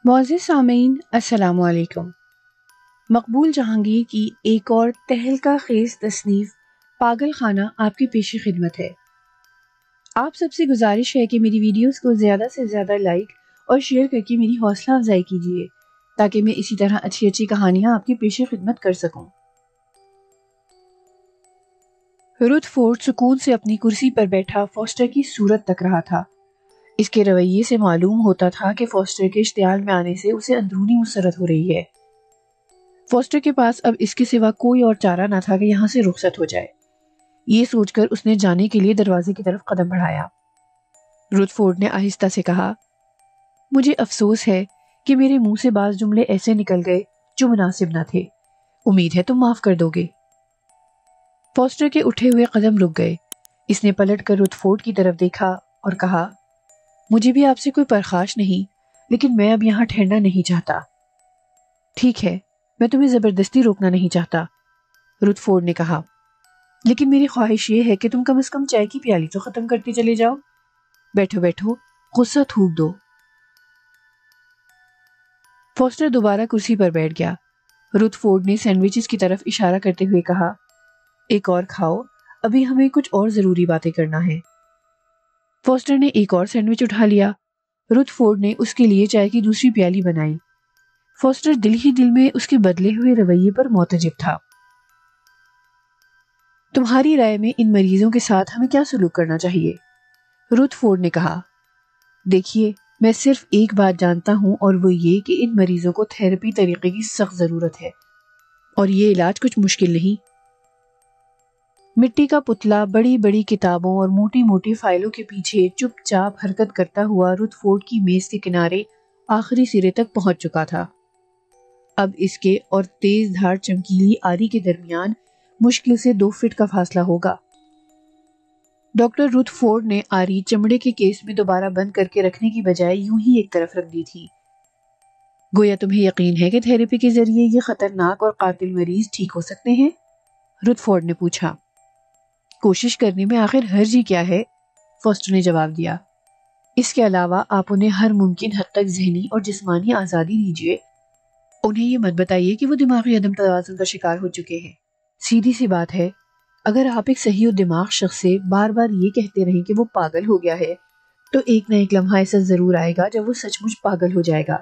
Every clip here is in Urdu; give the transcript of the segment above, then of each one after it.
معزز سامعین السلام علیکم۔ مقبول جہانگیر کی ایک اور تہلکہ خیز تصنیف پاگل خانہ آپ کی پیش خدمت ہے۔ آپ سب سے گزارش ہے کہ میری ویڈیوز کو زیادہ سے زیادہ لائک اور شیئر کر کے میری حوصلہ افزائی کیجیے تاکہ میں اسی طرح اچھی اچھی کہانیاں آپ کی پیش خدمت کر سکوں۔ رتھ فورڈ سکون سے اپنی کرسی پر بیٹھا فوسٹر کی صورت تک رہا تھا۔ اس کے رویے سے معلوم ہوتا تھا کہ فوسٹر کے اشتعال میں آنے سے اسے اندرونی مسرت ہو رہی ہے۔ فوسٹر کے پاس اب اس کے سوا کوئی اور چارہ نہ تھا کہ یہاں سے رخصت ہو جائے۔ یہ سوچ کر اس نے جانے کے لیے دروازے کی طرف قدم بڑھایا۔ رتھ فورڈ نے آہستہ سے کہا، مجھے افسوس ہے کہ میرے منہ سے بعض جملے ایسے نکل گئے جو مناسب نہ تھے۔ امید ہے تم معاف کر دو گے۔ فوسٹر کے اٹھے ہوئے قدم رک گئے۔ اس نے پلٹ کر رتھ فورڈ کی طرف دیکھا اور کہا، مجھے بھی آپ سے کوئی پرخاش نہیں، لیکن میں اب یہاں ٹھہرنا نہیں چاہتا۔ ٹھیک ہے، میں تمہیں زبردستی روکنا نہیں چاہتا، رتھ فورڈ نے کہا، لیکن میری خواہش یہ ہے کہ تم کم از کم چائے کی پیالی تو ختم کرتے چلے جاؤ۔ بیٹھو بیٹھو، غصہ تھوک دو۔ فوسٹر دوبارہ کرسی پر بیٹھ گیا۔ رتھ فورڈ نے سینڈوچز کی طرف اشارہ کرتے ہوئے کہا، ایک اور کھاؤ، ابھی ہمیں کچھ اور ضروری باتیں کرنا ہے۔ فوسٹر نے ایک اور سینڈوچ اٹھا لیا۔ رتھ فورڈ نے اس کے لیے چائے کی دوسری پیالی بنائی۔ فوسٹر دل ہی دل میں اس کے بدلے ہوئے رویے پر معتجب تھا۔ تمہاری رائے میں ان مریضوں کے ساتھ ہمیں کیا سلوک کرنا چاہیے؟ رتھ فورڈ نے کہا، دیکھیے، میں صرف ایک بات جانتا ہوں اور وہ یہ کہ ان مریضوں کو تھراپی طریقے کی سخت ضرورت ہے اور یہ علاج کچھ مشکل نہیں۔ مٹی کا پتلا بڑی بڑی کتابوں اور موٹی موٹی فائلوں کے پیچھے چپ چاپ حرکت کرتا ہوا رتھ فورڈ کی میز کے کنارے آخری سرے تک پہنچ چکا تھا۔ اب اس کے اور تیز دھار چمکیلی آری کے درمیان مشکل سے 2 فٹ کا فاصلہ ہوگا۔ ڈاکٹر رتھ فورڈ نے آری چمڑے کے کیس میں دوبارہ بند کر کے رکھنے کی بجائے یوں ہی ایک طرف رکھ دی تھی۔ گویا تمہیں یقین ہے کہ تھراپی کے ذریعے یہ خطرناک اور قاتل مریض ٹھیک ہو سکتے ہیں؟ رتھ فورڈ نے پوچھا۔ کوشش کرنے میں آخر حرج ہی کیا ہے؟ فوسٹر نے جواب دیا۔ اس کے علاوہ آپ انہیں ہر ممکن حد تک ذہنی اور جسمانی آزادی دیجیے۔ انہیں یہ مت بتائیے کہ وہ دماغی عدم توازن کا شکار ہو چکے ہیں۔ سیدھی سی بات ہے، اگر آپ ایک صحیح و دماغ شخص سے بار بار یہ کہتے رہیں کہ وہ پاگل ہو گیا ہے تو ایک نہ ایک لمحہ ایسا ضرور آئے گا جب وہ سچ مچ پاگل ہو جائے گا۔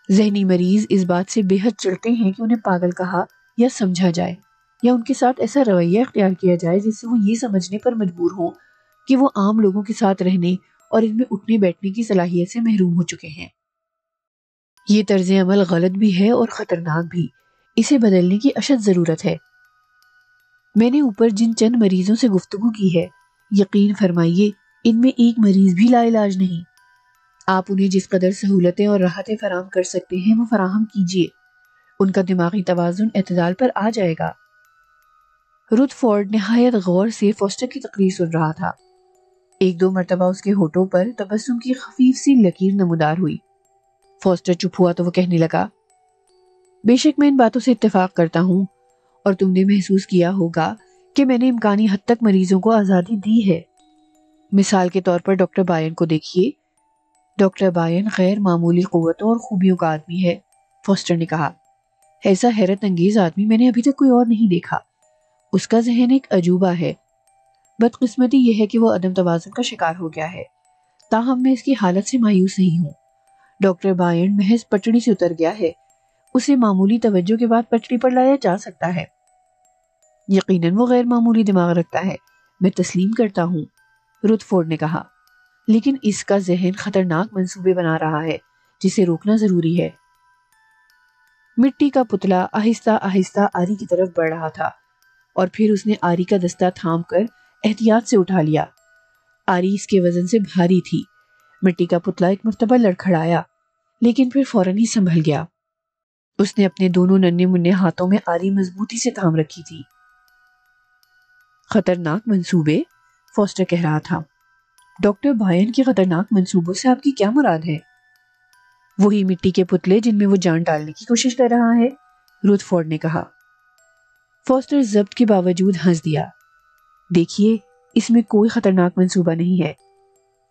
ذہنی مریض اس بات سے بے حد چڑھتے ہیں کہ انہیں پاگل کہا یا سمجھا جائے یا ان کے ساتھ ایسا رویہ اختیار کیا جائے جس سے وہ یہ سمجھنے پر مجبور ہوں کہ وہ عام لوگوں کے ساتھ رہنے اور ان میں اٹھنے بیٹھنے کی صلاحیت سے محروم ہو چکے ہیں۔ یہ طرز عمل غلط بھی ہے اور خطرناک بھی۔ اسے بدلنے کی اشد ضرورت ہے۔ میں نے اوپر جن چند مریضوں سے گفتگو کی ہے، یقین فرمائیے ان میں ایک مریض بھی لا علاج نہیں۔ آپ انہیں جس قدر سہولتیں اور راحتیں فراہم کر سکتے ہیں وہ فراہم کیجیے، ان کا دماغی توازن اعتدال پر آ جائے گا۔ رتھ فورڈ نہایت غور سے فوسٹر کی تقریر سن رہا تھا۔ 1-2 مرتبہ اس کے ہونٹوں پر تبسم کی خفیف سی لکیر نمودار ہوئی۔ فوسٹر چپ ہوا تو وہ کہنے لگا، بے شک میں ان باتوں سے اتفاق کرتا ہوں اور تم نے محسوس کیا ہوگا کہ میں نے امکانی حد تک مریضوں کو آزادی دی ہے۔ مثال کے طور پر ڈاکٹر بائن کو دیکھیے۔ ڈاکٹر بائن غیر معمولی قوتوں اور خوبیوں کا آدمی ہے، فوسٹر نے کہا۔ ایسا حیرت انگیز آدمی میں نے ابھی تک کوئی اور نہیں دیکھا۔ اس کا ذہن ایک عجوبہ ہے۔ بدقسمتی یہ ہے کہ وہ عدم توازن کا شکار ہو گیا ہے، تاہم میں اس کی حالت سے مایوس نہیں ہوں۔ ڈاکٹر بائن محض پٹڑی سے اتر گیا ہے، اسے معمولی توجہ کے بعد پٹڑی پر لایا جا سکتا ہے۔ یقیناً وہ غیر معمولی دماغ رکھتا ہے، میں تسلیم کرتا ہوں، رتھ فورڈ نے کہا، لیکن اس کا ذہن خطرناک منصوبے بنا رہا ہے جسے روکنا ضروری ہے۔ مٹی کا پتلا آہستہ آہستہ آری کی طرف بڑھ رہا تھا اور پھر اس نے آری کا دستہ تھام کر احتیاط سے اٹھا لیا۔ آری اس کے وزن سے بھاری تھی۔ مٹی کا پتلا ایک مرتبہ لڑکھڑایا لیکن پھر فوراً ہی سنبھل گیا۔ اس نے اپنے دونوں ننھے منھے ہاتھوں میں آری مضبوطی سے تھام رکھی تھی۔ خطرناک منصوبے؟ فوسٹر کہہ رہا تھا۔ ڈاکٹر بائن کے خطرناک منصوبوں سے آپ کی کیا مراد ہے؟ وہی مٹی کے پتلے جن میں وہ جان ڈالنے کی کوشش کر رہا ہے، رتھ فورڈ نے کہا۔ فوسٹر ضبط کے باوجود ہنس دیا۔ دیکھیے، اس میں کوئی خطرناک منصوبہ نہیں ہے۔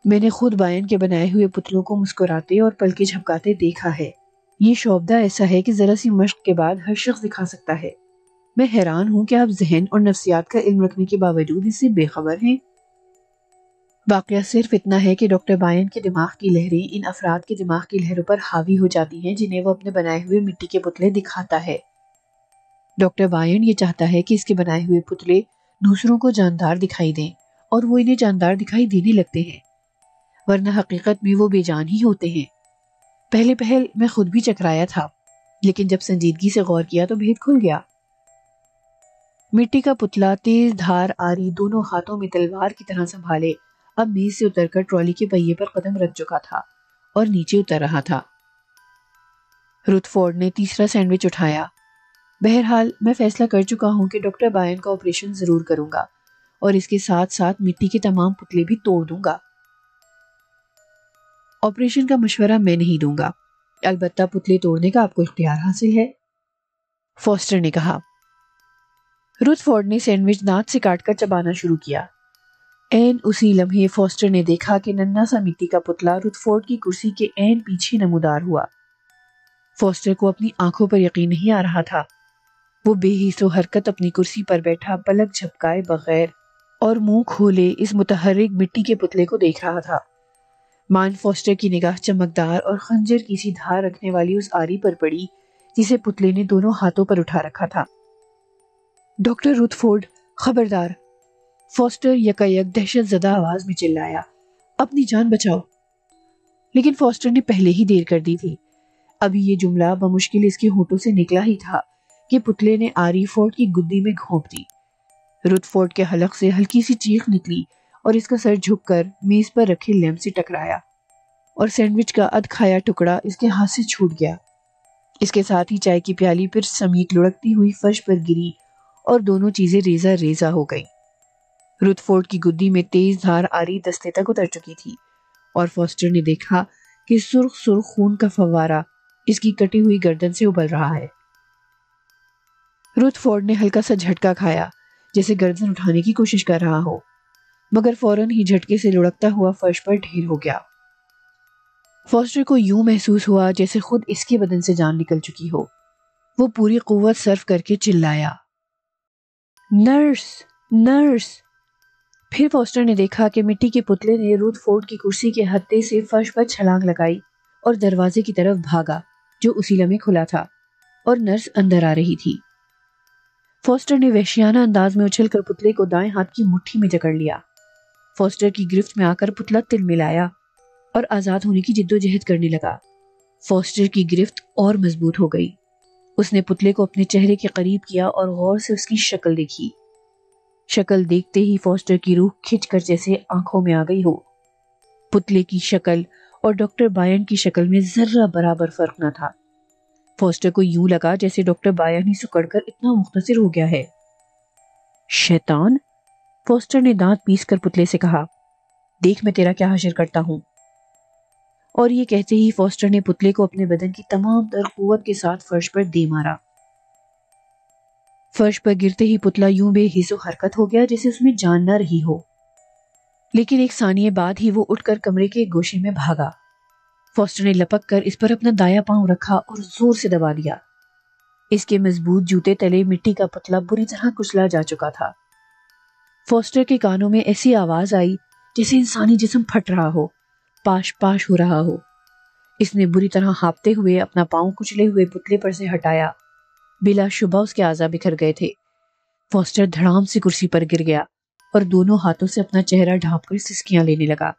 میں نے خود بائن کے بنائے ہوئے پتلوں کو مسکراتے اور پلکیں جھپکاتے دیکھا ہے۔ یہ شعبدہ ایسا ہے کہ ذرا سی مشق کے بعد ہر شخص دکھا سکتا ہے۔ میں حیران ہوں کہ آپ ذہن اور نفسیات کا علم رکھنے کے باوجود اس سے بے خبر ہیں۔ واقعہ صرف اتنا ہے کہ ڈاکٹر بائن کے دماغ کی لہریں ان افراد کے دماغ کی لہروں پر حاوی ہو جاتی ہیں جنہیں وہ اپنے بنائے ہوئے مٹی کے پتلے دکھاتا ہے۔ ڈاکٹر بائن یہ چاہتا ہے کہ اس کے بنائے ہوئے پتلے دوسروں کو جاندار دکھائی دیں اور وہ انہیں جاندار دکھائی دینے لگتے ہیں، ورنہ حقیقت میں وہ بے جان ہی ہوتے ہیں۔ پہلے پہل میں خود بھی چکرایا تھا، لیکن جب سنجیدگی سے غور کیا تو بھید کھل گیا۔ مٹی کا پتلا تیز دھار آری دونوں ہاتھوں میں تلوار کی طرح سنبھالے اب میز سے اتر کر ٹرالی کے پہیے پر قدم رکھ چکا تھا اور نیچے اتر رہا تھا۔ رتھ فورڈ نے تیسرا سینڈوچ اٹھایا۔ بہرحال میں فیصلہ کر چکا ہوں کہ ڈاکٹر بائن کا آپریشن ضرور کروں گا اور اس کے ساتھ ساتھ مٹی کے تمام پتلے بھی توڑ دوں گا۔ آپریشن کا مشورہ میں نہیں دوں گا، البتہ پتلے توڑنے کا آپ کو اختیار حاصل ہے، فوسٹر نے کہا۔ رتھ فورڈ نے سینڈوچ دانت سے کاٹ کر چبانا شروع کیا۔ عین اسی لمحے فوسٹر نے دیکھا کہ ننھا سا مٹی کا پتلا رتھ فورڈ کی کرسی کے عین پیچھے نمودار ہوا۔ فوسٹر کو اپنی آنکھوں پر یقین نہیں آ رہا تھا۔ وہ بے حس و حرکت اپنی کرسی پر بیٹھا پلک جھپکائے بغیر اور منہ کھولے اس متحرک مٹی کے پتلے کو دیکھ رہا تھا۔ مان فوسٹر کی نگاہ چمکدار اور خنجر کی سی دھار رکھنے والی اس آری پر پڑی جسے پتلے نے دونوں ہاتھوں پر اٹھا رکھا تھا۔ ڈاکٹر رتھ فورڈ، خبردار! فوسٹر یکایک دہشت زدہ آواز میں چلایا، اپنی جان بچاؤ! لیکن فوسٹر نے پہلے ہی دیر کر دی تھی۔ ابھی یہ جملہ بمشکل اس کے ہونٹوں سے نکلا ہی تھا کہ پتلے نے آری فورڈ کی گدی میں گھونپ دی۔ رتھ فورڈ کے حلق سے ہلکی سی چیخ نکلی اور اس کا سر جھک کر میز پر رکھے لیمپ سے ٹکرایا اور سینڈوچ کا ادھ کھایا ٹکڑا اس کے ہاتھ سے چھوٹ گیا۔ اس کے ساتھ ہی چائے کی پیالی پھر سمیت لڑکتی ہوئی فرش پر گری اور دونوں چیزیں ریزہ ریزہ ہو گئیں۔ رتھ فورڈ کی گدی میں تیز دھار آری دستے تک اتر چکی تھی اور فوسٹر نے دیکھا کہ سرخ سرخ خون کا فوارہ اس کی کٹی ہوئی گردن سے ابل رہا ہے۔ رتھ فورڈ نے ہلکا سا جھٹکا کھایا جیسے گردن اٹھانے کی کوشش کر رہا ہو، مگر فوراً ہی جھٹکے سے لڑکتا ہوا فرش پر ڈھیر ہو گیا۔ فوسٹر کو یوں محسوس ہوا جیسے خود اس کے بدن سے جان نکل چکی ہو۔ وہ پوری قوت صرف کر کے چلایا، نرس! نرس! پھر فوسٹر نے دیکھا کہ مٹی کے پتلے نے رتھ فورڈ کی کرسی کے ہتھے سے فرش پر چھلانگ لگائی اور دروازے کی طرف بھاگا جو اسی لمحے کھلا تھا، اور نرس اندر آ رہی تھی۔ فوسٹر نے وحشیانہ انداز میں اچھل کر پتلے کو دائیں ہاتھ کی مٹھی میں جکڑ لیا۔ فوسٹر کی گرفت میں آ کر پتلا تل ملایا اور آزاد ہونے کی جدوجہد کرنے لگا۔ فوسٹر کی گرفت اور مضبوط ہو گئی۔ اس نے پتلے کو اپنے چہرے کے قریب کیا اور غور سے اس کی شکل دیکھی۔ شکل دیکھتے ہی فوسٹر کی روح کھچ کر جیسے آنکھوں میں آ گئی ہو۔ پتلے کی شکل اور ڈاکٹر بائن کی شکل میں ذرہ برابر فرق نہ تھا۔ فوسٹر کو یوں لگا جیسے ڈاکٹر بائن ہی سکڑ کر اتنا مختصر ہو گیا ہے۔ شیطان! فوسٹر نے دانت پیس کر پتلے سے کہا، دیکھ میں تیرا کیا حشر کرتا ہوں۔ اور یہ کہتے ہی فوسٹر نے پتلے کو اپنے بدن کی تمام تر قوت کے ساتھ فرش پر دے مارا۔ فرش پر گرتے ہی پتلا یوں بے حس و حرکت ہو گیا جیسے اس میں جان نہ رہی ہو، لیکن ایک ثانیے بعد ہی وہ اٹھ کر کمرے کے ایک گوشے میں بھاگا۔ فوسٹر نے لپک کر اس پر اپنا دایاں پاؤں رکھا اور زور سے دبا دیا۔ اس کے مضبوط جوتے تلے مٹی کا پتلا بری طرح کچلا جا چکا تھا۔ فوسٹر کے کانوں میں ایسی آواز آئی جیسے انسانی جسم پھٹ رہا ہو، پاش پاش ہو رہا ہو۔ اس نے بری طرح ہانپتے ہوئے اپنا پاؤں کچلے ہوئے پتلے پر سے ہٹایا۔ بلا شبہ اس کے اعضاء بکھر گئے تھے۔ فوسٹر دھڑام سے کرسی پر گر گیا اور دونوں ہاتھوں سے اپنا چہرہ ڈھانپ کر سسکیاں لینے لگا۔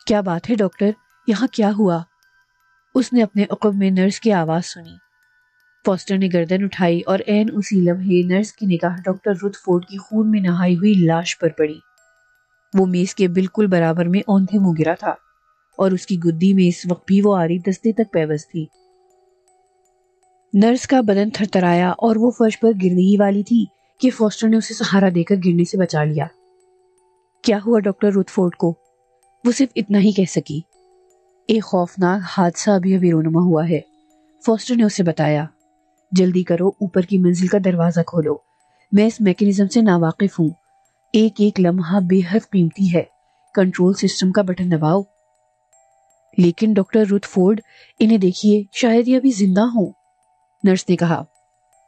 کیا بات ہے ڈاکٹر، یہاں کیا ہوا؟ اس نے اپنے عقب میں نرس کی آواز سنی۔ فوسٹر نے گردن اٹھائی اور عین اسی لمحے نرس کی نگاہ ڈاکٹر رتھ فورڈ کی خون میں نہائی ہوئی لاش پر پڑی۔ وہ میز کے بالکل برابر میں اوندھے منہ گرا تھا اور اس کی گدی میں اس وقت بھی وہ آری دستے تک پیوست تھی۔ نرس کا بدن تھرتھرایا اور وہ فرش پر گرنے ہی والی تھی کہ فوسٹر نے اسے سہارا دے کر گرنے سے بچا لیا۔ کیا ہوا ڈاکٹر رتھ فورڈ کو؟ وہ صرف اتنا ہی کہہ سکی۔ ایک خوفناک حادثہ ابھی رونما ہوا ہے، فوسٹر نے اسے بتایا۔ جلدی کرو، اوپر کی منزل کا دروازہ کھولو۔ میں اس میکینزم سے ناواقف ہوں۔ ایک ایک لمحہ بے حد قیمتی ہے۔ کنٹرول سسٹم کا بٹن دباؤ۔ لیکن ڈاکٹر رتھ فورڈ، انہیں دیکھیے، شاید یہ ابھی زندہ ہوں، نرس نے کہا۔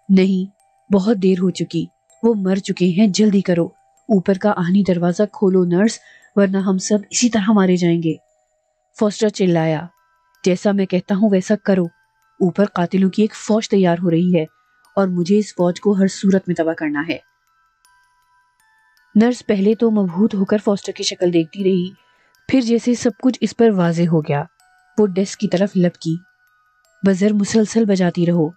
نہیں، بہت دیر ہو چکی، وہ مر چکے ہیں، جلدی کرو، اوپر کا آہنی دروازہ کھولو نرس، ورنہ ہم سب اسی طرح مارے جائیں گے۔ فوسٹر چلایا، جیسا میں کہتا ہوں ویسا کرو، اوپر قاتلوں کی ایک فوج تیار ہو رہی ہے اور مجھے اس فوج کو ہر صورت میں تباہ کرنا ہے۔ نرس پہلے تو مبہوت ہو کر فوسٹر کی شکل دیکھتی رہی، پھر جیسے سب کچھ اس پر واضح ہو گیا، وہ ڈیسک کی طرف لپکی۔ بزر مسلسل بجاتی رہو،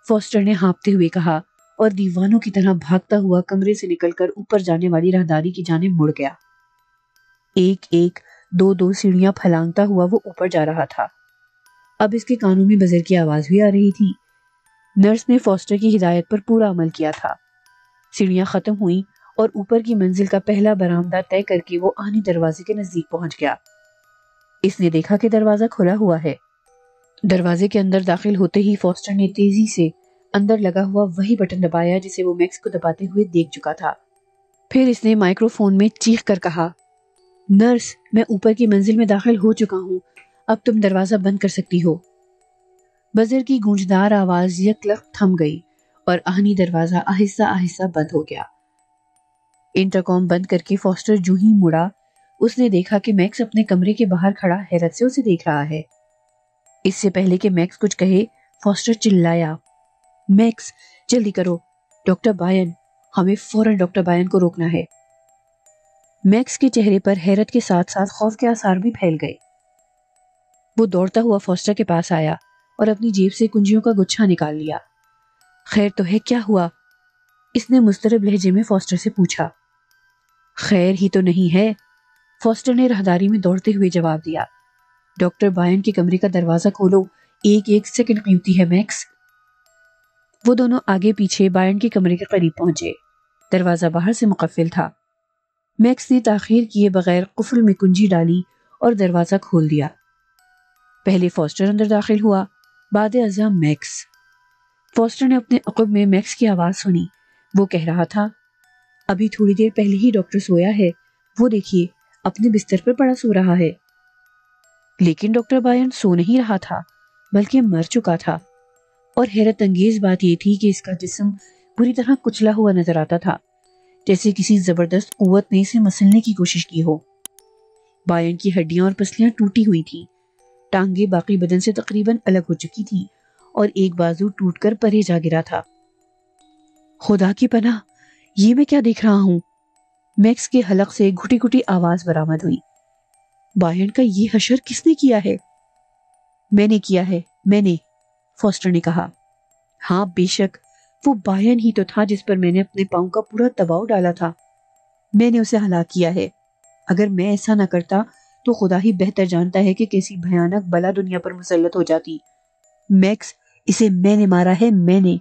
فوسٹر نے ہانپتے ہوئے کہا، اور دیوانوں کی طرح بھاگتا ہوا کمرے سے نکل کر اوپر جانے والی راہداری کی جانب مڑ گیا۔ ایک ایک دو دو سیڑھیاں پھلانگتا ہوا وہ اوپر جا رہا تھا۔ اب اس کے کانوں میں بزر کی آواز بھی آ رہی تھی۔ نرس نے فوسٹر کی ہدایت پر پورا عمل کیا تھا۔ سیڑھیاں ختم ہوئیں اور اوپر کی منزل کا پہلا برآمدہ طے کر کے وہ آہنی دروازے کے نزدیک پہنچ گیا۔ اس نے دیکھا کہ دروازہ کھلا ہوا ہے۔ دروازے کے اندر داخل ہوتے ہی فوسٹر نے تیزی سے اندر لگا ہوا وہی بٹن دبایا جسے وہ میکس کو دباتے ہوئے دیکھ چکا تھا۔ پھر اس نے مائکرو فون میں چیخ کر کہا، نرس، میں اوپر کی منزل میں داخل ہو چکا ہوں، اب تم دروازہ بند کر سکتی ہو۔ بزر کی گونجدار آواز یک لخت تھم گئی اور آہنی دروازہ آہستہ آہستہ بند ہو گیا۔ انٹرکام بند کر کے فوسٹر جو ہی مڑا، اس نے دیکھا کہ میکس اپنے کمرے کے باہر کھڑا حیرت سے اسے دیکھ رہا ہے۔ اس سے پہلے کہ میکس کچھ کہے، فوسٹر چلایا، میکس جلدی کرو، ڈاکٹر بائن، ہمیں فوراً ڈاکٹر بائن کو روکنا ہے۔ میکس کے چہرے پر حیرت کے ساتھ ساتھ خوف کے آثار بھی پھیل گئے۔ وہ دوڑتا ہوا فوسٹر کے پاس آیا اور اپنی جیب سے کنجیوں کا گچھا نکال لیا۔ خیر تو ہے، کیا ہوا؟ اس نے مضطرب لہجے میں فوسٹر سے پوچھا۔ خیر ہی تو نہیں ہے، فوسٹر نے راہداری میں دوڑتے ہوئے جواب دیا۔ ڈاکٹر بائن کے کمرے کا دروازہ کھولو، ایک ایک سیکنڈ قیمتی ہے میکس۔ وہ دونوں آگے پیچھے بائن کے کمرے کے قریب پہنچے۔ دروازہ باہر سے مقفل تھا۔ میکس نے تاخیر کیے بغیر قفل میں کنجی ڈالی اور دروازہ کھول دیا۔ پہلے فوسٹر اندر داخل ہوا، بعد ازاں میکس۔ فوسٹر نے اپنے عقب میں میکس کی آواز سنی۔ وہ کہہ رہا تھا، ابھی تھوڑی دیر پہلے ہی ڈاکٹر سویا ہے، وہ دیکھیے اپنے بستر پر پڑا سو رہا ہے۔ لیکن ڈاکٹر بائن سو نہیں رہا تھا، بلکہ مر چکا تھا، اور حیرت انگیز بات یہ تھی کہ اس کا جسم بری طرح کچلا ہوا نظر آتا تھا، جیسے کسی زبردست قوت نے اسے مسلنے کی کوشش کی ہو۔ بائن کی ہڈیاں اور پسلیاں ٹوٹی ہوئی تھیں، ٹانگیں باقی بدن سے تقریباً الگ ہو چکی تھیں اور ایک بازو ٹوٹ کر پرے جا گرا تھا۔ خدا کی پناہ، یہ میں کیا دیکھ رہا ہوں؟ میکس کے حلق سے گھٹی گھٹی آواز برآمد ہوئی۔ بائن کا یہ حشر کس نے کیا ہے؟ میں نے کیا ہے، میں نے، فوسٹر نے کہا۔ ہاں بے شک، وہ بائن ہی تو تھا جس پر میں نے اپنے پاؤں کا پورا دباؤ ڈالا تھا۔ میں نے اسے ہلاک کیا ہے۔ اگر میں ایسا نہ کرتا تو خدا ہی بہتر جانتا ہے کہ کیسی بھیانک بلا دنیا پر مسلط ہو جاتی۔ میکس، اسے میں نے مارا ہے، میں نے۔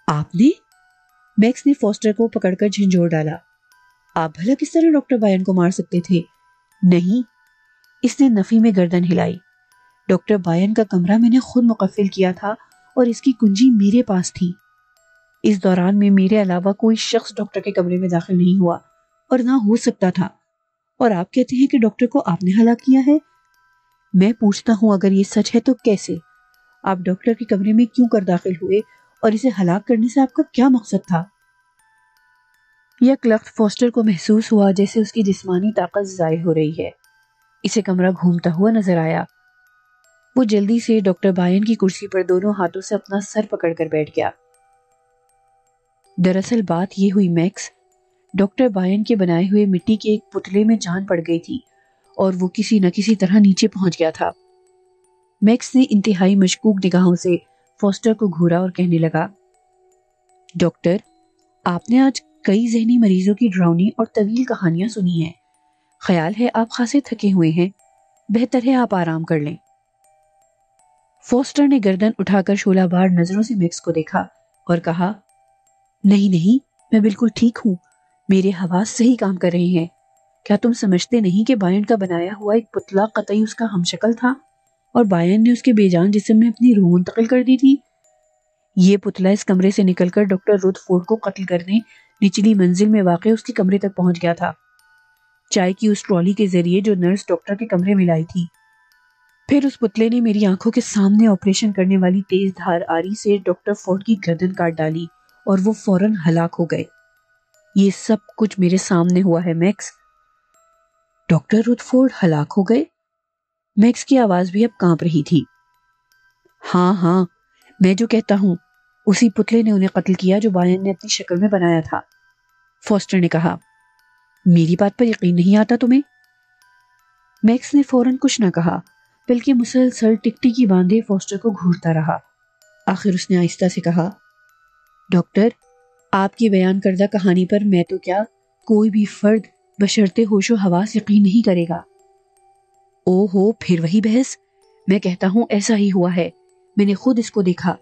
آپ نے؟ میکس نے فوسٹر کو پکڑ کر جھنجھوڑ ڈالا۔ آپ بھلا کس طرح ڈاکٹر بائن کو مار سکتے تھے؟ نہیں، اس نے نفی میں گردن ہلائی۔ ڈاکٹر بائن کا کمرہ میں نے خود مقفل کیا تھا اور اس کی کنجی میرے پاس تھی۔ اس دوران میں میرے علاوہ کوئی شخص ڈاکٹر کے کمرے میں داخل نہیں ہوا اور نہ ہو سکتا تھا، اور آپ کہتے ہیں کہ ڈاکٹر کو آپ نے ہلاک کیا ہے؟ میں پوچھتا ہوں اگر یہ سچ ہے تو کیسے؟ آپ ڈاکٹر کے کمرے میں کیوں کر داخل ہوئے اور اسے ہلاک کرنے سے آپ کا کیا مقصد تھا؟ یک لخت فوسٹر کو محسوس ہوا جیسے اس کی جسمانی طاقت ضائع ہو رہی ہے۔ اسے کمرہ گھومتا ہوا نظر آیا۔ وہ جلدی سے ڈاکٹر بائن کی کرسی پر دونوں ہاتھوں سے اپنا سر پکڑ کر بیٹھ گیا۔ دراصل بات یہ ہوئی میکس، ڈاکٹر بائن کے بنائے ہوئے مٹی کے ایک پتلے میں جان پڑ گئی تھی اور وہ کسی نہ کسی طرح نیچے پہنچ گیا تھا۔ میکس نے انتہائی مشکوک نگاہوں سے فوسٹر کو گھورا اور کہنے لگا، ڈاکٹر، آپ نے آج کئی ذہنی مریضوں کی ڈراؤنی اور طویل کہانیاں سنی ہیں، خیال ہے آپ خاصے تھکے ہوئے ہیں، بہتر ہے آپ آرام کر لیں۔ فوسٹر نے گردن اٹھا کر شعلہ بار نظروں سے میکس کو دیکھا اور کہا، نہیں نہیں، میں بالکل ٹھیک ہوں، میرے حواس صحیح کام کر رہے ہیں۔ کیا تم سمجھتے نہیں کہ بائن کا بنایا ہوا ایک پتلا قطعی اس کا ہم شکل تھا اور بائن نے اس کے بے جان جسم میں اپنی روح منتقل کر دی تھی؟ یہ پتلا اس کمرے سے نکل کر ڈاکٹر رتھ فورڈ کو قتل کرنے نچلی منزل میں واقع اس کے کمرے تک پہنچ گیا تھا۔ چائے کی اس ٹرالی کے ذریعے جو نرس ڈاکٹر کے کمرے میں لائی تھی۔ پھر اس پتلے نے میری آنکھوں کے سامنے آپریشن کرنے والی تیز دھار آری سے ڈاکٹر فورڈ کی گردن کاٹ ڈالی اور وہ فوراً ہلاک ہو گئے۔ یہ سب کچھ میرے سامنے ہوا ہے میکس۔ ڈاکٹر رتھ فورڈ ہلاک ہو گئے؟ میکس کی آواز بھی اب کانپ رہی تھی۔ ہاں، میں جو کہتا ہوں، اسی پتلے نے انہیں قتل کیا جو بائن نے اپنی شکل میں بنایا تھا، فوسٹر نے کہا۔ میری بات پر یقین نہیں آتا تمہیں؟ میکس نے فوراً کچھ نہ کہا، بلکہ مسلسل ٹکٹکی باندھے فوسٹر کو گھورتا رہا۔ آخر اس نے آہستہ سے کہا، ڈاکٹر، آپ کی بیان کردہ کہانی پر میں تو کیا، کوئی بھی فرد بشرطِ ہوش و حواس یقین نہیں کرے گا۔ او ہو، پھر وہی بحث؟ میں کہتا ہوں ایسا ہی ہوا ہے، میں نے خود اس کو دیکھا۔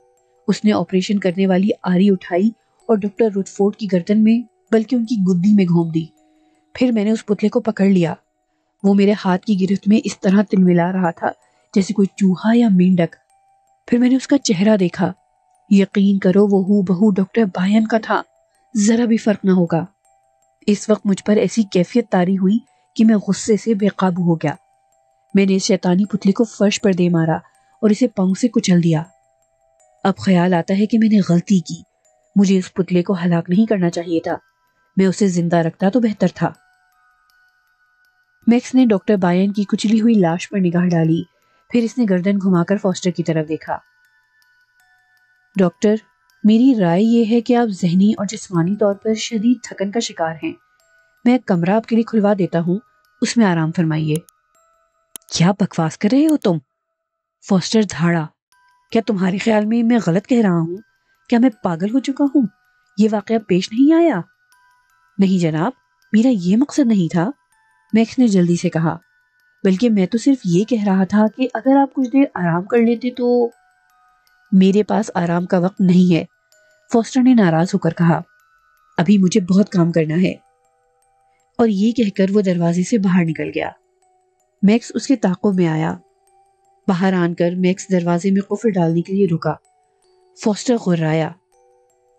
اس نے آپریشن کرنے والی آری اٹھائی اور ڈاکٹر رتھ فورڈ کی گردن میں، بلکہ ان کی گدی میں گھونپ دی۔ پھر میں نے اس پتلے کو پکڑ لیا۔ وہ میرے ہاتھ کی گرفت میں اس طرح تلملا رہا تھا جیسے کوئی چوہا یا مینڈک۔ پھر میں نے اس کا چہرہ دیکھا۔ یقین کرو وہ ہو بہو ڈاکٹر بائن کا تھا، ذرا بھی فرق نہ ہوگا۔ اس وقت مجھ پر ایسی کیفیت طاری ہوئی کہ میں غصے سے بے قابو ہو گیا۔ میں نے اس شیطانی پتلے کو فرش پر دے مارا اور اسے پاؤں سے کچل دیا۔ اب خیال آتا ہے کہ میں نے غلطی کی، مجھے اس پتلے کو ہلاک نہیں کرنا چاہیے تھا، میں اسے زندہ رکھتا تو بہتر تھا۔ میکس نے ڈاکٹر بائن کی کچلی ہوئی لاش پر نگاہ ڈالی، پھر اس نے گردن گھما کر فوسٹر کی طرف دیکھا۔ ڈاکٹر، میری رائے یہ ہے کہ آپ ذہنی اور جسمانی طور پر شدید تھکن کا شکار ہیں۔ میں ایک کمرہ آپ کے لیے کھلوا دیتا ہوں، اس میں آرام فرمائیے۔ کیا بکواس کر رہے ہو تم؟ فوسٹر دھاڑا۔ کیا تمہارے خیال میں غلط کہہ رہا ہوں؟ کیا میں پاگل ہو چکا ہوں؟ یہ واقعہ پیش نہیں آیا؟ نہیں جناب، میرا یہ مقصد نہیں تھا، میکس نے جلدی سے کہا، بلکہ میں تو صرف یہ کہہ رہا تھا کہ اگر آپ کچھ دیر آرام کر لیتے تو۔ میرے پاس آرام کا وقت نہیں ہے، فوسٹر نے ناراض ہو کر کہا، ابھی مجھے بہت کام کرنا ہے۔ اور یہ کہہ کر وہ دروازے سے باہر نکل گیا۔ میکس اس کے تعاقب میں آیا۔ باہر آن کر میکس دروازے میں قفل ڈالنے کے لیے رکا۔ فوسٹر غرایا،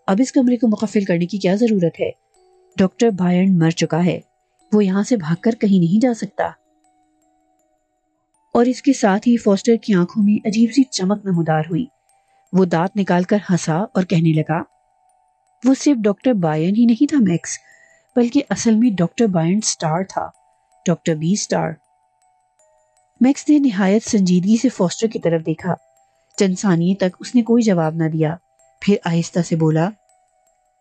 اب اس کمرے کو مقفل کرنے کی کیا ضرورت ہے؟ ڈاکٹر بائن مر چکا ہے، وہ یہاں سے بھاگ کر کہیں نہیں جا سکتا۔ اور اس کے ساتھ ہی فوسٹر کی آنکھوں میں عجیب سی چمک نمودار ہوئی۔ وہ دانت نکال کر ہنسا اور کہنے لگا، وہ صرف ڈاکٹر بائن ہی نہیں تھا میکس، بلکہ اصل میں ڈاکٹر بائن سٹار تھا، ڈاکٹر بی سٹار۔ میکس نے نہایت سنجیدگی سے فوسٹر کی طرف دیکھا۔ چند ثانیے تک اس نے کوئی جواب نہ دیا، پھر آہستہ سے بولا،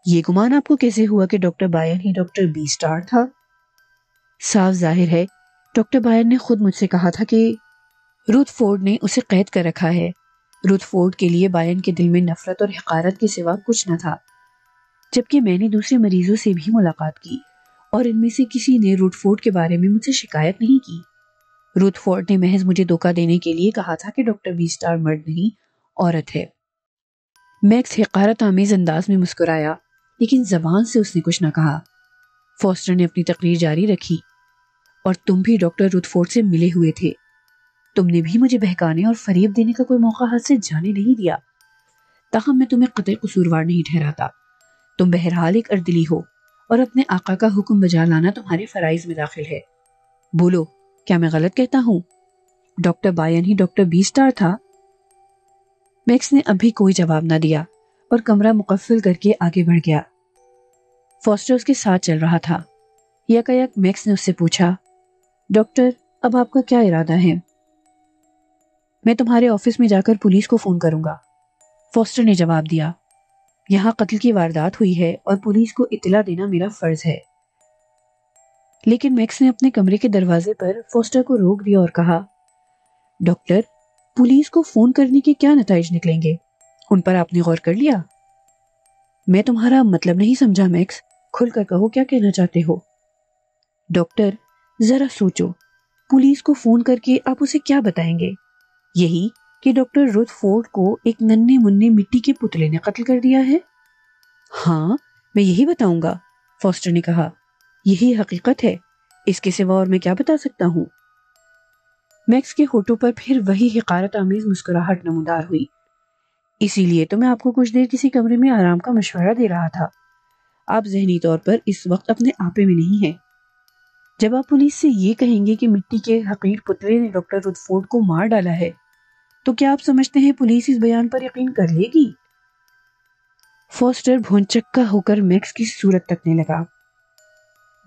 یہ گمان آپ کو کیسے ہوا کہ ڈاکٹر بائن ہی ڈاکٹر بی سٹار تھا؟ صاف ظاہر ہے، ڈاکٹر بائن نے خود مجھ سے کہا تھا کہ رتھ فورڈ نے اسے قید کر رکھا ہے۔ رتھ فورڈ کے لیے بائن کے دل میں نفرت اور حقارت کے سوا کچھ نہ تھا، جبکہ میں نے دوسرے مریضوں سے بھی ملاقات کی اور ان میں سے کسی نے رتھ فورڈ کے بارے میں مجھ سے شکایت نہیں کی۔ رتھ فورڈ نے محض مجھے دھوکہ دینے کے لیے کہا تھا کہ ڈاکٹر بی سٹار مرد نہیں، عورت ہے۔ میکس حقارت آمیز انداز میں مسکرایا، لیکن زبان سے اس نے کچھ نہ کہا۔ فوسٹر نے اپنی تقریر جاری رکھی، اور تم بھی ڈاکٹر رتھ فورڈ سے ملے ہوئے تھے۔ تم نے بھی مجھے بہکانے اور فریب دینے کا کوئی موقع ہاتھ سے جانے نہیں دیا، تاہم میں تمہیں قطعی قصوروار نہیں ٹھہراتا۔ تم بہرحال ایک اردلی ہو، اور اپنے آقا کا حکم بجا لانا تمہارے فرائض میں داخل ہے۔ بولو، کیا میں غلط کہتا ہوں؟ ڈاکٹر بائن ہی ڈاکٹر بی سٹار تھا؟ میکس نے ابھی کوئی جواب نہ دیا اور کمرہ مقفل کر کے آگے بڑھ گیا۔ فوسٹر اس کے ساتھ چل رہا تھا۔ یکایک میکس نے اس سے پوچھا، ڈاکٹر، اب آپ کا کیا ارادہ ہے؟ میں تمہارے آفس میں جا کر پولیس کو فون کروں گا، فوسٹر نے جواب دیا۔ یہاں قتل کی واردات ہوئی ہے اور پولیس کو اطلاع دینا میرا فرض ہے۔ لیکن میکس نے اپنے کمرے کے دروازے پر فوسٹر کو روک دیا اور کہا، ڈاکٹر، پولیس کو فون کرنے کے کیا نتائج نکلیں گے؟ ان پر آپ نے غور کر لیا؟ میں تمہارا مطلب نہیں سمجھا میکس، کھل کر کہو کیا کہنا چاہتے ہو؟ ڈاکٹر، ذرا سوچو، پولیس کو فون کر کے آپ اسے کیا بتائیں گے؟ یہی کہ ڈاکٹر رتھ فورڈ کو ایک ننھے منھے مٹی کے پتلے نے قتل کر دیا ہے؟ ہاں، میں یہی بتاؤں گا، فوسٹر نے کہا، یہی حقیقت ہے، اس کے سوا اور میں کیا بتا سکتا ہوں؟ میکس کے ہونٹوں پر پھر وہی حقارت آمیز مسکراہٹ نمودار ہوئی۔ اسی لیے تو میں آپ کو کچھ دیر کسی کمرے میں آرام کا مشورہ دے رہا تھا۔ آپ ذہنی طور پر اس وقت اپنے آپے میں نہیں ہیں۔ جب آپ پولیس سے یہ کہیں گے کہ مٹی کے حقیر پتلے نے ڈاکٹر رودفورڈ کو مار ڈالا ہے تو کیا آپ سمجھتے ہیں پولیس اس بیان پر یقین کر لے گی؟ فوسٹر بھونچکا ہو کر میکس کی صورت تکنے لگا۔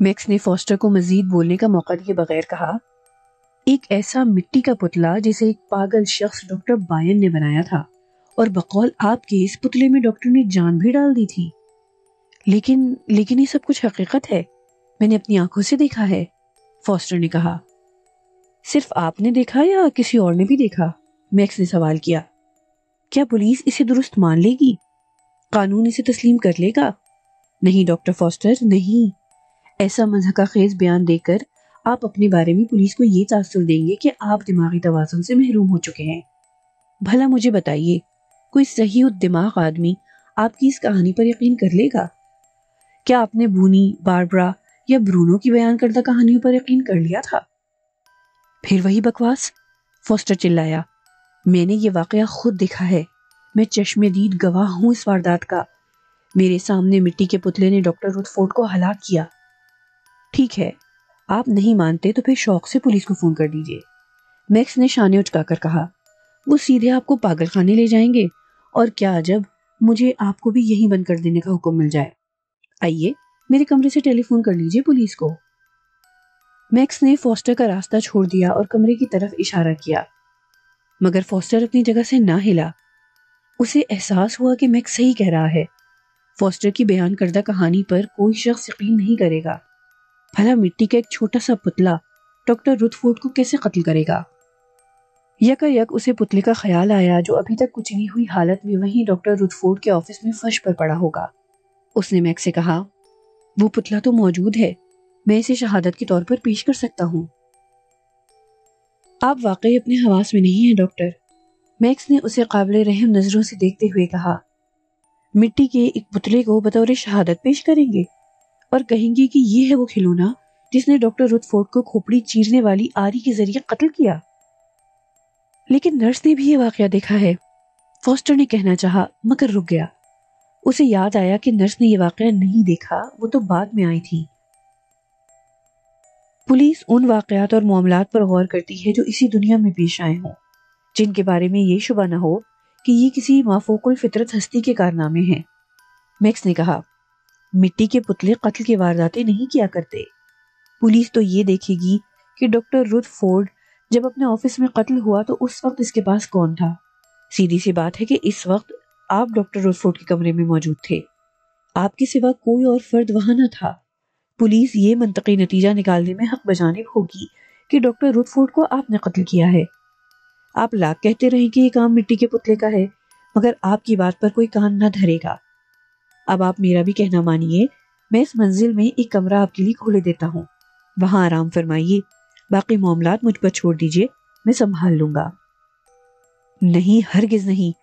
میکس نے فوسٹر کو مزید بولنے کا موقع دیے بغیر کہا، ایک ایسا مٹی کا پتلا جسے ایک پاگل شخص ڈاکٹر بائن نے بنایا تھا، اور بقول آپ کے اس پتلے میں ڈاکٹر نے جان بھی ڈال دی تھی۔ لیکن یہ سب کچھ حقیقت ہے، میں نے اپنی آنکھوں سے دیکھا ہے، فوسٹر نے کہا۔ صرف آپ نے دیکھا یا کسی اور نے بھی دیکھا؟ میکس نے سوال کیا۔ کیا پولیس اسے درست مان لے گی؟ قانون اسے تسلیم کر لے گا؟ نہیں ڈاکٹر فوسٹر، نہیں۔ ایسا مضحکہ خیز بیان دے کر آپ اپنے بارے میں پولیس کو یہ تاثر دیں گے کہ آپ دماغی توازن سے محروم ہو چکے ہیں۔ بھلا مجھے بتائیے، کوئی صحیح الدماغ آدمی آپ کی اس کہانی پر یقین کر لے گا؟ کیا آپ نے بونی، باربرا یا برونو کی بیان کردہ کہانیوں پر یقین کر لیا تھا؟ پھر وہی بکواس، فوسٹر چلایا۔ میں نے یہ واقعہ خود دیکھا ہے، میں چشم دید گواہ ہوں اس واردات کا۔ میرے سامنے مٹی کے پتلے نے ڈاکٹر رودفورڈ کو ہلاک کیا۔ ٹھیک ہے، آپ نہیں مانتے تو پھر شوق سے پولیس کو فون کر دیجئے، میکس نے شانے اچکا کر کہا۔ وہ سیدھے آپ کو پاگل خانے لے جائیں گے، اور کیا عجب مجھے آپ کو بھی یہیں بند کر دینے کا حکم مل جائے۔ آئیے میرے کمرے سے ٹیلی فون کر لیجئے پولیس کو۔ میکس نے فوسٹر کا راستہ چھوڑ دیا اور کمرے کی طرف اشارہ کیا، مگر فوسٹر اپنی جگہ سے نہ ہلا۔ اسے احساس ہوا کہ میکس صحیح کہہ رہا ہے، فوسٹر کی بیان کردہ کہانی پر کوئی شخص یقین نہیں کرے گا۔ بھلا مٹی کا ایک چھوٹا سا پتلا ڈاکٹر رودفورڈ کو کیسے قتل کرے گا؟ یکا یک اسے پتلے کا خیال آیا جو ابھی تک کچلی ہوئی حالت میں وہیں ڈاکٹر رودفورڈ کے آفس میں فرش پر پڑا ہوگا۔ اس نے میکس سے کہا، وہ پتلا تو موجود ہے، میں اسے شہادت کے طور پر پیش کر سکتا ہوں۔ آپ واقعی اپنے حواس میں نہیں ہیں ڈاکٹر، میکس نے اسے قابل رحم نظروں سے دیکھتے ہوئے کہا۔ مٹی کے ایک پتلے کو بطور شہادت پیش کریں گے اور کہیں گے کہ یہ ہے وہ کھلونا جس نے ڈاکٹر رودفورڈ کو کھوپڑی چیرنے والی آری کے ذریعے قتل کیا۔ لیکن نرس نے بھی یہ واقعہ دیکھا ہے، فوسٹر نے کہنا چاہا مگر رک گیا۔ اسے یاد آیا کہ نرس نے یہ واقعہ نہیں دیکھا، وہ تو بعد میں آئی تھی۔ پولیس ان واقعات اور معاملات پر غور کرتی ہے جو اسی دنیا میں پیش آئے ہوں، جن کے بارے میں یہ شبہ نہ ہو کہ یہ کسی مافوق الفطرت ہستی کے کارنامے ہیں۔ میکس نے کہا، مٹی کے پتلے قتل کے وارداتیں نہیں کیا کرتے۔ پولیس تو یہ دیکھے گی کہ ڈاکٹر رودفورڈ جب اپنے آفس میں قتل ہوا تو اس وقت اس کے پاس کون تھا۔ سیدھی سی بات ہے کہ اس وقت آپ ڈاکٹر رودفورڈ کے کمرے میں موجود تھے، آپ کے سوا کوئی اور فرد وہاں نہ تھا۔ پولیس یہ منطقی نتیجہ نکالنے میں حق بجانب ہوگی کہ ڈاکٹر رودفورڈ کو آپ نے قتل کیا ہے۔ آپ لاکھ کہتے رہیں کہ یہ کام مٹی کے پتلے کا ہے، مگر آپ کی بات پر کوئی کان نہ دھرے گا۔ اب آپ میرا بھی کہنا مانیے، میں اس منزل میں ایک کمرہ آپ کے لیے کھولے دیتا ہوں، وہاں آرام فرمائیے، باقی معاملات مجھ پر چھوڑ دیجئے، میں سنبھال لوں گا۔ نہیں، ہرگز نہیں،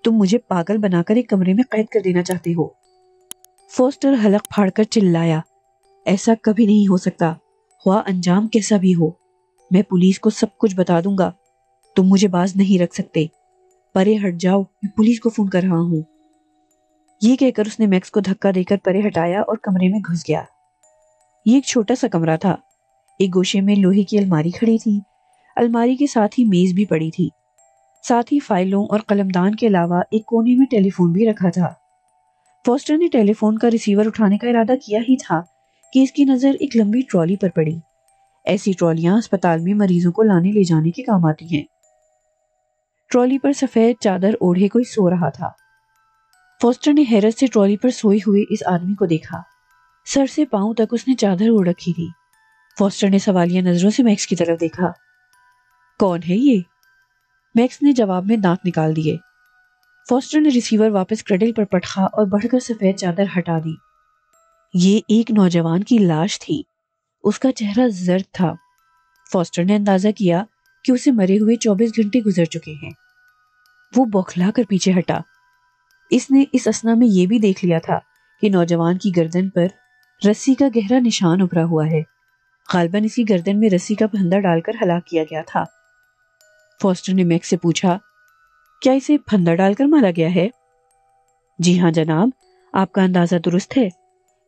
تم مجھے پاگل بنا کر ایک کمرے میں قید کر دینا چاہتے ہو، فوسٹر حلق پھاڑ کر چلایا۔ ایسا کبھی نہیں ہو سکتا، خواہ انجام کیسا بھی ہو۔ میں پولیس کو سب کچھ بتا دوں گا، تم مجھے باز نہیں رکھ سکتے۔ پرے ہٹ جاؤ، میں پولیس کو فون کر رہا ہوں۔ یہ کہہ کر اس نے میکس کو دھکا دے کر پرے ہٹایا اور کمرے میں گھس گیا۔ یہ ایک چھوٹا سا کمرہ تھا، ایک گوشے میں لوہے کی الماری کھڑی تھی، الماری کے ساتھ ہی میز بھی پڑی تھی، ساتھ ہی فائلوں اور قلمدان کے علاوہ ایک کونے میں ٹیلی فون بھی رکھا تھا۔ فوسٹر نے ٹیلی فون کا ریسیور اٹھانے کا ارادہ کیا ہی تھا کہ اس کی نظر ایک لمبی ٹرالی پر پڑی۔ ایسی ٹرالیاں اسپتال میں مریضوں کو لانے لے جانے کے کام آتی ہیں۔ ٹرالی پر سفید چادر اوڑھے کوئی سو رہا تھا۔ فوسٹر نے حیرت سے ٹرالی پر سوئے ہوئے اس آدمی کو دیکھا، سر سے پاؤں تک اس نے چادر اوڑھ رکھی تھی۔ فوسٹر نے سوالیہ نظروں سے میکس کی طرف دیکھا۔ کون ہے یہ؟ میکس نے جواب میں دانت نکال دیے۔ فوسٹر نے ریسیور واپس کریڈل پر پٹخا اور بڑھ کر سفید چادر ہٹا دی۔ یہ ایک نوجوان کی لاش تھی، اس کا چہرہ زرد تھا۔ فوسٹر نے اندازہ کیا کہ اسے مرے ہوئے 24 گھنٹے گزر چکے ہیں۔ وہ بوکھلا کر پیچھے ہٹا۔ اس نے اس اثنا میں یہ بھی دیکھ لیا تھا کہ نوجوان کی گردن پر رسی کا گہرا نشان ابھرا ہوا ہے، غالباً اسی گردن میں رسی کا پھندا ڈال کر ہلاک کیا گیا تھا۔ فوسٹر نے میکس سے پوچھا، کیا اسے پھندا ڈال کر مارا گیا ہے؟ جی ہاں جناب، آپ کا اندازہ درست ہے،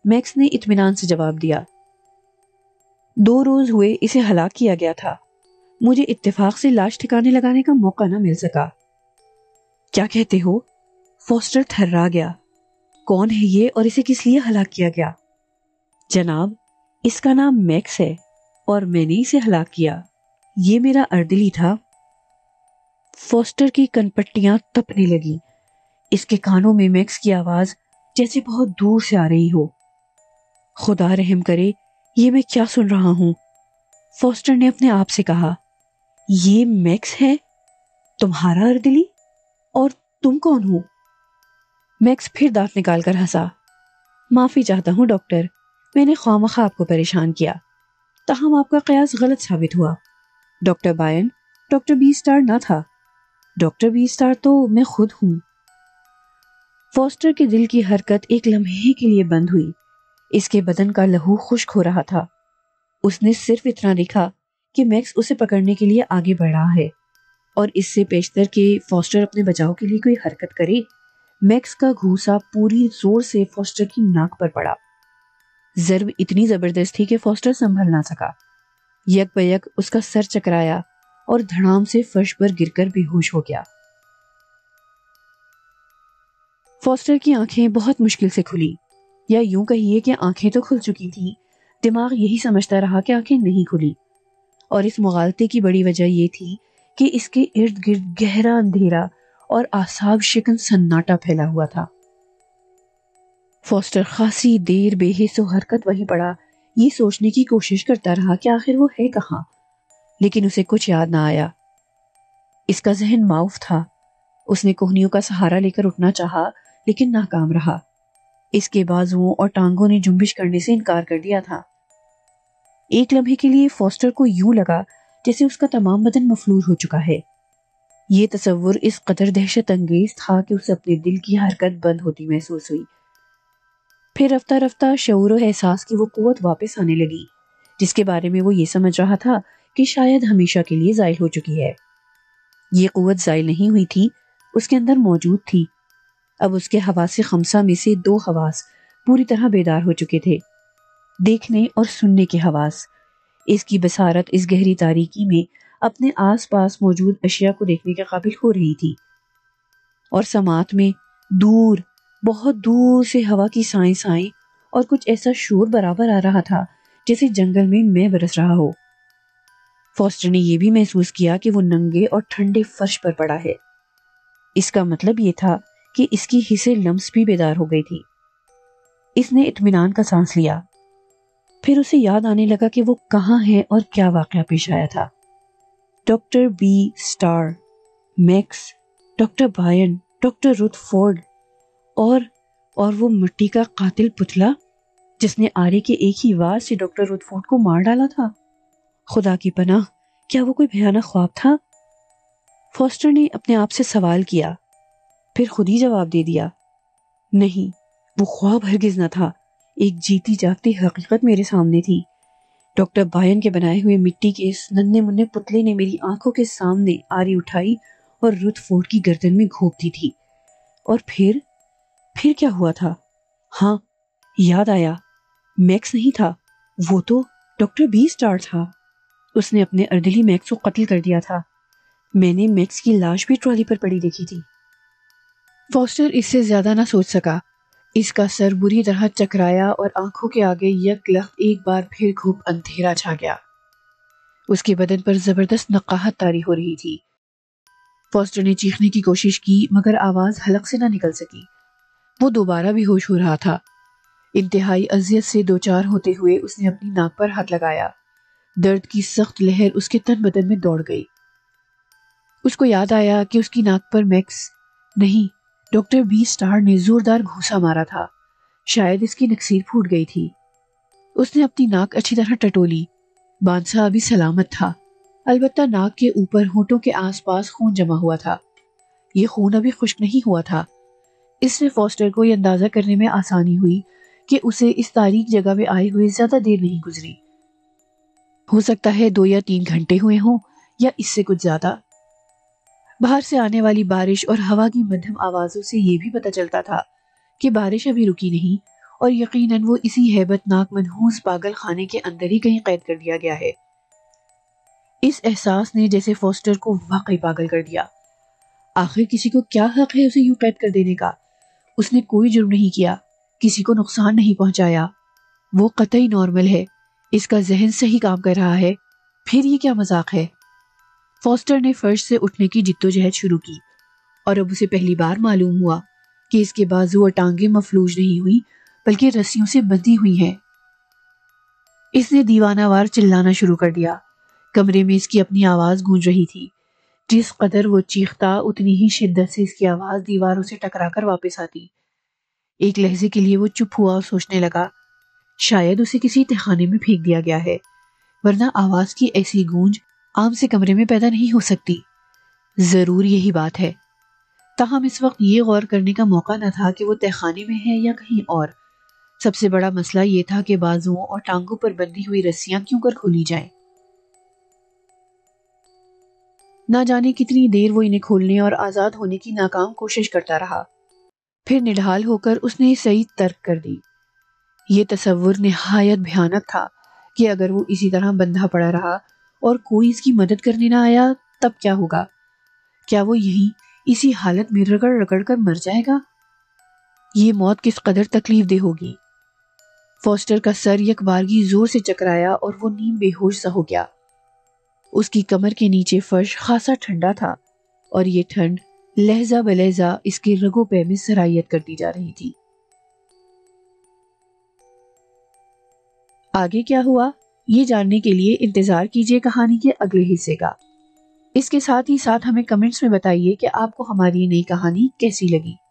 میکس نے اطمینان سے جواب دیا۔ 2 روز ہوئے اسے ہلاک کیا گیا تھا. مجھے اتفاق سے لاش ٹھکانے لگانے کا موقع نہ مل سکا. کیا کہتے ہو؟ فوسٹر تھرا گیا. کون ہے یہ اور اسے کس لیے ہلاک کیا گیا؟ جناب، اس کا نام میکس ہے اور میں نے اسے ہلاک کیا. یہ میرا اردلی تھا. فوسٹر کی کنپٹیاں تپنے لگی. اس کے کانوں میں میکس کی آواز جیسے بہت دور سے آ رہی ہو. خدا رحم کرے، یہ میں کیا سن رہا ہوں؟ فوسٹر نے اپنے آپ سے کہا. یہ میکس ہے؟ تمہارا اردلی؟ اور تم کون ہو؟ میکس پھر دانت نکال کر ہنسا. معافی چاہتا ہوں ڈاکٹر، میں نے خواہ آپ کو پریشان کیا. تاہم آپ کا قیاس غلط ثابت ہوا. Doctor Bain doctor B star نہ تھا. ڈاکٹر بی اسٹار تو میں خود ہوں. فوسٹر کے دل کی حرکت ایک لمحے کے لیے بند ہوئی. اس کے بدن کا لہو خشک ہو رہا تھا. اس نے صرف اتنا دیکھا کہ میکس اسے پکڑنے کے لیے آگے بڑھ رہا ہے، اور اس سے پیشتر کہ فوسٹر اپنے بچاؤ کے لیے کوئی حرکت کرے، میکس کا گھوسا پوری زور سے فوسٹر کی ناک پر پڑا. ضرب اتنی زبردست تھی کہ فوسٹر سنبھل نہ سکا. یک بیک اس کا سر چکرایا اور دھڑام سے فرش پر گر کر بے ہوش ہو گیا. فوسٹر کی آنکھیں بہت مشکل سے کھلی، یا یوں کہیے کہ آنکھیں تو کھل چکی تھیں، دماغ یہی سمجھتا رہا کہ آنکھیں نہیں کھلی. اور اس مغالطے کی بڑی وجہ یہ تھی کہ اس کے ارد گرد گہرا اندھیرا اور اعصاب شکن سناٹا پھیلا ہوا تھا. فوسٹر خاصی دیر بے حس و حرکت وہیں پڑا، یہ سوچنے کی کوشش کرتا رہا کہ آخر وہ ہے کہاں، لیکن اسے کچھ یاد نہ آیا. اس کا ذہن معاف تھا. اس نے کوہنیوں کا سہارا لے کر اٹھنا چاہا لیکن ناکام رہا. اس کے بازوؤں اور ٹانگوں نے جنبش کرنے سے انکار کر دیا تھا. ایک لمحے کے لیے فوسٹر کو یوں لگا جیسے اس کا تمام بدن مفلوج ہو چکا ہے. یہ تصور اس قدر دہشت انگیز تھا کہ اسے اپنے دل کی حرکت بند ہوتی محسوس ہوئی. پھر رفتہ رفتہ شعور و احساس کی وہ قوت واپس آنے لگی جس کے بارے میں وہ یہ سمجھ رہا تھا کہ شاید ہمیشہ کے لیے زائل ہو چکی ہے. یہ قوت زائل نہیں ہوئی تھی، اس کے اندر موجود تھی. اب اس کے حواس خمسہ میں سے 2 حواس پوری طرح بیدار ہو چکے تھے، دیکھنے اور سننے کے حواس. اس کی بصارت اس گہری تاریکی میں اپنے آس پاس موجود اشیاء کو دیکھنے کے قابل ہو رہی تھی، اور سماعت میں دور، بہت دور سے ہوا کی سائیں سائیں اور کچھ ایسا شور برابر آ رہا تھا جیسے جنگل میں برس رہا ہو. فوسٹر نے یہ بھی محسوس کیا کہ وہ ننگے اور ٹھنڈے فرش پر پڑا ہے. اس کا مطلب یہ تھا کہ اس کی حصے لمس بھی بیدار ہو گئی تھی. اس نے اطمینان کا سانس لیا. پھر اسے یاد آنے لگا کہ وہ کہاں ہے اور کیا واقعہ پیش آیا تھا. Doctor B star, Max, doctor Bain, doctor Rutherford اور وہ مٹی کا قاتل پتلا جس نے آرے کے ایک ہی وار سے ڈاکٹر رتھ فورڈ کو مار ڈالا تھا. خدا کی پناہ، کیا وہ کوئی بھیانک خواب تھا؟ فوسٹر نے اپنے آپ سے سوال کیا، پھر خود ہی جواب دے دیا. نہیں، وہ خواب ہرگز نہ تھا. ایک جیتی جاگتی حقیقت میرے سامنے تھی. ڈاکٹر بائن کے بنائے ہوئے مٹی کے اس ننھے منھے پتلے نے میری آنکھوں کے سامنے آری اٹھائی اور رتھ فورڈ کی گردن میں گھونپ دی تھی. اور پھر کیا ہوا تھا؟ ہاں، یاد آیا. میکس نہیں تھا، وہ تو ڈاکٹر بی اسٹار تھا. اس نے اپنے اردلی میکس کو قتل کر دیا تھا. میں نے میکس کی لاش بھی ٹرالی پر پڑی دیکھی تھی. فوسٹر اس سے زیادہ نہ سوچ سکا. اس کا سر بری طرح چکرایا اور آنکھوں کے آگے یک لخت ایک بار پھر گھوپ اندھیرا چھا گیا. اس کے بدن پر زبردست نقاہت طاری ہو رہی تھی. فوسٹر نے چیخنے کی کوشش کی مگر آواز حلق سے نہ نکل سکی. وہ دوبارہ بھی ہوش ہو رہا تھا. انتہائی اذیت سے دوچار ہوتے ہوئے اس نے اپنی ناک پر ہاتھ لگایا. درد کی سخت لہر اس کے تن بدن میں دوڑ گئی. اس کو یاد آیا کہ اس کی ناک پر میکس نہیں، ڈاکٹر بی اسٹار نے زوردار گھوسا مارا تھا. شاید اس کی نکسیر پھوٹ گئی تھی. اس نے اپنی ناک اچھی طرح ٹٹولی. بانسا ابھی سلامت تھا، البتہ ناک کے اوپر ہونٹوں کے آس پاس خون جمع ہوا تھا. یہ خون ابھی خشک نہیں ہوا تھا. اس سے فوسٹر کو یہ اندازہ کرنے میں آسانی ہوئی کہ اسے اس تاریک جگہ میں آئے ہوئے زیادہ دیر نہیں گزری. ہو سکتا ہے 2 یا 3 گھنٹے ہوئے ہوں یا اس سے کچھ زیادہ. باہر سے آنے والی بارش اور ہوا کی مدھم آوازوں سے یہ بھی پتہ چلتا تھا کہ بارش ابھی رکی نہیں اور یقیناً وہ اسی ہیبت ناک منحوس پاگل خانے کے اندر ہی کہیں قید کر دیا گیا ہے۔ اس احساس نے جیسے فوسٹر کو واقعی پاگل کر دیا۔ آخر کسی کو کیا حق ہے اسے یوں قید کر دینے کا؟ اس نے کوئی جرم نہیں کیا، کسی کو نقصان نہیں پہنچایا، وہ قطعی نارمل ہے، اس کا ذہن صحیح کام کر رہا ہے، پھر یہ کیا مذاق ہے؟ فوسٹر نے فرش سے اٹھنے کی جدوجہد شروع کی، اور اب اسے پہلی بار معلوم ہوا کہ اس کے بازو اور ٹانگیں مفلوج نہیں ہوئی بلکہ رسیوں سے بندھی ہوئی ہیں۔ اس نے دیوانہ وار چلانا شروع کر دیا۔ کمرے میں اس کی اپنی آواز گونج رہی تھی۔ جس قدر وہ چیختا اتنی ہی شدت سے اس کی آواز دیواروں سے ٹکرا کر واپس آتی۔ ایک لحظے کے لیے وہ چپ ہوا اور سوچنے لگا، شاید اسے کسی تہخانے میں پھینک دیا گیا ہے، ورنہ آواز کی ایسی گونج عام سے کمرے میں پیدا نہیں ہو سکتی۔ ضرور یہی بات ہے۔ تاہم اس وقت یہ غور کرنے کا موقع نہ تھا کہ وہ تہخانے میں ہے یا کہیں اور۔ سب سے بڑا مسئلہ یہ تھا کہ بازوؤں اور ٹانگوں پر بندھی ہوئی رسیاں کیوں کر کھولی جائیں۔ نہ جانے کتنی دیر وہ انہیں کھولنے اور آزاد ہونے کی ناکام کوشش کرتا رہا۔ پھر نڈھال ہو کر اس نے صحیح ترک کر دی۔ یہ تصور نہایت بھیانک تھا کہ اگر وہ اسی طرح بندھا پڑا رہا اور کوئی اس کی مدد کرنے نہ آیا تب کیا ہوگا؟ کیا وہ یہیں اسی حالت میں رگڑ رگڑ کر مر جائے گا؟ یہ موت کس قدر تکلیف دہ ہوگی؟ فوسٹر کا سر یک بارگی زور سے چکرایا اور وہ نیم بے ہوش سا ہو گیا۔ اس کی کمر کے نیچے فرش خاصا ٹھنڈا تھا اور یہ ٹھنڈ لہجہ بلہجہ اس کے رگوں پہ میں سرایت کرتی جا رہی تھی۔ آگے کیا ہوا یہ جاننے کے لیے انتظار کیجیے کہانی کے اگلے حصے کا۔ اس کے ساتھ ہی ساتھ ہمیں کمنٹس میں بتائیے کہ آپ کو ہماری نئی کہانی کیسی لگی۔